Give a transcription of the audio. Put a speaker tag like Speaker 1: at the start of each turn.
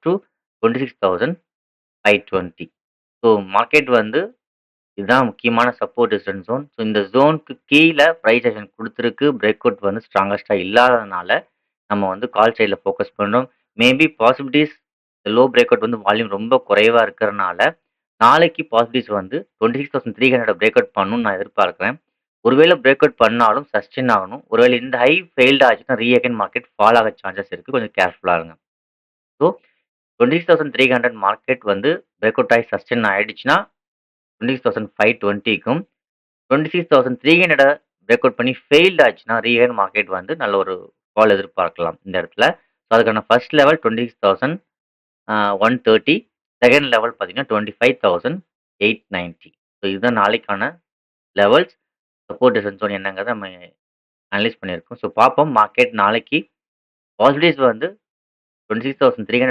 Speaker 1: To 26,520. So market வந்து இதுதான் முக்கியமான சப்போர்ட் ரெசிஸ்டன்ஸ் ஜோன். ஸோ இந்த ஜோனுக்கு கீழ பிரைஸ் ஆக்ஷன் குடுத்துருக்கு. பிரேக் அவுட் வந்து ஸ்ட்ராங்கஸ்ட்டா இல்லாததுனால, நம்ம வந்து கால் சைட்ல ஃபோக்கஸ் பண்ணோம். Maybe possibilities low break out வந்து வால்யூம் ரொம்ப குறைவா இருக்கிறனால, நாளைக்கு பாசிபிலிட்டீஸ் வந்து 26,300 பிரேக் அவுட் பண்ணணும்னு நான் எதிர்பார்க்கிறேன். ஒருவேளை பிரேக் அவுட் பண்ணாலும் சஸ்டெயின் ஆகணும். ஒருவேளை இந்த ஹை ஃபெயில்ட் ஆச்சுன்னா, அகைன் மார்க்கெட் ஃபால் ஆக சான்சஸ் இருக்கு. கொஞ்சம் கேர்ஃபுல்லா இருங்க. ஸோ 26,300 மார்க்கெட் வந்து பிரேக் அவுட் ஆயி சஸ்டெயின் ஆயிடுச்சுன்னா, 26,520க்கும் 26,300 பிரேக் அவுட் பண்ணி ஃபெயில்ட் ஆச்சுன்னா, மார்க்கெட் வந்து நல்ல ஒரு ஃபால் எதிர்பார்க்கலாம் இந்த இடத்துல. ஸோ அதுக்கான ஃபர்ஸ்ட் லெவல் 26,130. செகண்ட் லெவல் பார்த்தீங்கன்னா 25,890. ஸோ இதுதான் நாளைக்கான லெவல்ஸ். சப்போர்ட் ரெசிஸ்டன்ஸ் ஜோன் என்னங்கிறத நம்ம அனலைஸ் பண்ணியிருக்கோம். ஸோ பார்ப்போம் மார்க்கெட் நாளைக்கு பாசிட்டிவ்ஸ் வந்து 26,300